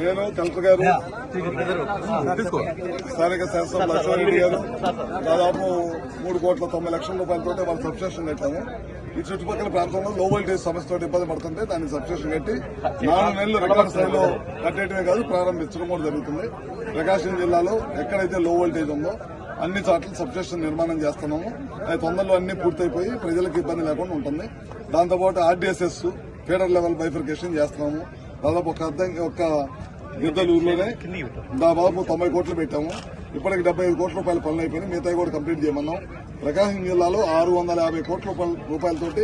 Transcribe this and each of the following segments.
నేను కలెక్టర్ గారు, స్థానిక శాసనసభ్యులు అశ్వరెడ్డి గారు దాదాపు 3,90 లక్షల రూపాయలతో వాళ్ళు సబ్స్టేషన్ కట్టాము. ఈ చుట్టుపక్కల ప్రాంతంలో లో వోల్టేజ్ సమస్యతో ఇబ్బంది పడుతుంటే దానికి సబ్స్టేషన్ కట్టి 4 నెలలు రికార్డు స్థాయిలో కట్టేయడమే కాదు ప్రారంభించడం కూడా జరుగుతుంది. ప్రకాశం జిల్లాలో ఎక్కడైతే లో వోల్టేజ్ ఉందో అన్ని చోట్ల సబ్స్టేషన్ నిర్మాణం చేస్తున్నాము. అది తొందరలో అన్ని పూర్తయిపోయి ప్రజలకు ఇబ్బంది లేకుండా ఉంటుంది. దాంతోపాటు ఆర్డీఎస్ఎస్ ఫీడర్ లెవెల్ బైఫర్కేషన్ చేస్తున్నాము. దాదాపు ఒక గిద్దలూరులోనే దాదాపు 90 కోట్లు పెట్టాము. ఇప్పటికి 75 కోట్ల రూపాయల పనులు అయిపోయినాయి. మిగతా కూడా కంప్లీట్ చేయమన్నాం. ప్రకాశం జిల్లాలో 650 కోట్ల రూపాయలతోటి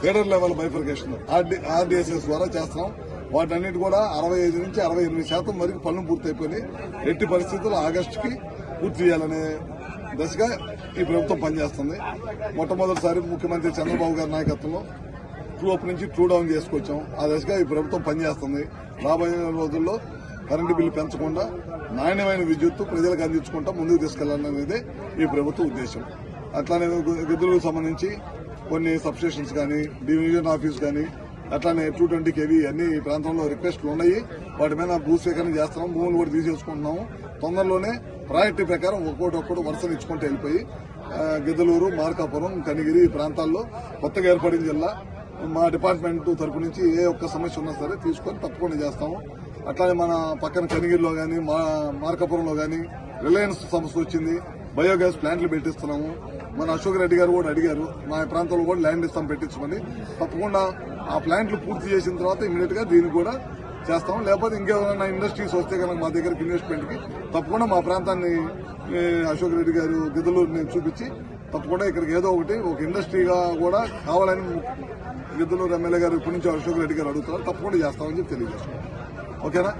ఫీడర్ లెవెల్ బైఫర్కేషన్ ఆర్డీఎస్ఎస్ ద్వారా చేస్తున్నాం. వాటన్నిటి కూడా 65 నుంచి 68% వరకు పనులు పూర్తయిపోయినాయి. ఎట్టి పరిస్థితుల్లో ఆగస్టుకి పూర్తి చేయాలనే దశగా ఈ ప్రభుత్వం పనిచేస్తుంది. మొట్టమొదటిసారి ముఖ్యమంత్రి చంద్రబాబు గారి నాయకత్వంలో ట్రూ అప్ నుంచి ట్రూ డౌన్ చేసుకొచ్చాం. ఆ దశగా ఈ ప్రభుత్వం పనిచేస్తుంది. రాబోయే రోజుల్లో కరెంటు బిల్లు పెంచకుండా నాణ్యమైన విద్యుత్తు ప్రజలకు అందించుకుంటా ముందుకు తీసుకెళ్లాలనేదే ఈ ప్రభుత్వ ఉద్దేశం. అట్లానే గిద్దలూరుకు సంబంధించి కొన్ని సబ్స్టేషన్స్ కానీ డివిజన్ ఆఫీస్ కానీ అట్లానే 220 kV అన్ని ఈ ప్రాంతంలో రిక్వెస్ట్లు ఉన్నాయి. వాటి మీద భూసేకరణ చేస్తున్నాం. భూములు కూడా తీసేసుకుంటున్నాము. తొందరలోనే ప్రాజెక్టు ప్రకారం ఒక్కొక్కటి వరుసను ఇచ్చుకుంటూ వెళ్ళిపోయి గిద్దలూరు, మార్కాపురం, కనిగిరి ఈ ప్రాంతాల్లో కొత్తగా ఏర్పడిన జిల్లా మా డిపార్ట్మెంట్ తరపు నుంచి ఏ ఒక్క సమస్య ఉన్నా సరే తీసుకొని తప్పకుండా చేస్తాము. అట్లానే మన పక్కన కనిగిరిలో కానీ మార్కాపురంలో కానీ రిలయన్స్ సంస్థ వచ్చింది. బయోగ్యాస్ ప్లాంట్లు పెట్టిస్తున్నాము. మన అశోక్ రెడ్డి గారు కూడా అడిగారు మా ప్రాంతంలో కూడా ల్యాండ్ ఇస్తాం పెట్టించమని. తప్పకుండా ఆ ప్లాంట్లు పూర్తి చేసిన తర్వాత ఇమీడియట్ గా దీన్ని కూడా చేస్తాం. లేకపోతే ఇంకేమైనా ఇండస్ట్రీస్ వస్తే కనుక మా దగ్గరికి ఇన్వెస్ట్మెంట్ కి తప్పకుండా మా ప్రాంతాన్ని అశోక్ రెడ్డి గారు గిద్దలూరుని చూపించి తప్పకుండా ఇక్కడికి ఏదో ఒక ఇండస్ట్రీగా కూడా కావాలని గిద్దలూరు ఎమ్మెల్యే గారు ఇప్పటి నుంచి అశోక్ రెడ్డి గారు అడుగుతున్నారు. తప్పకుండా చేస్తామని చెప్పి తెలియజేస్తున్నాం. ఓకేనా?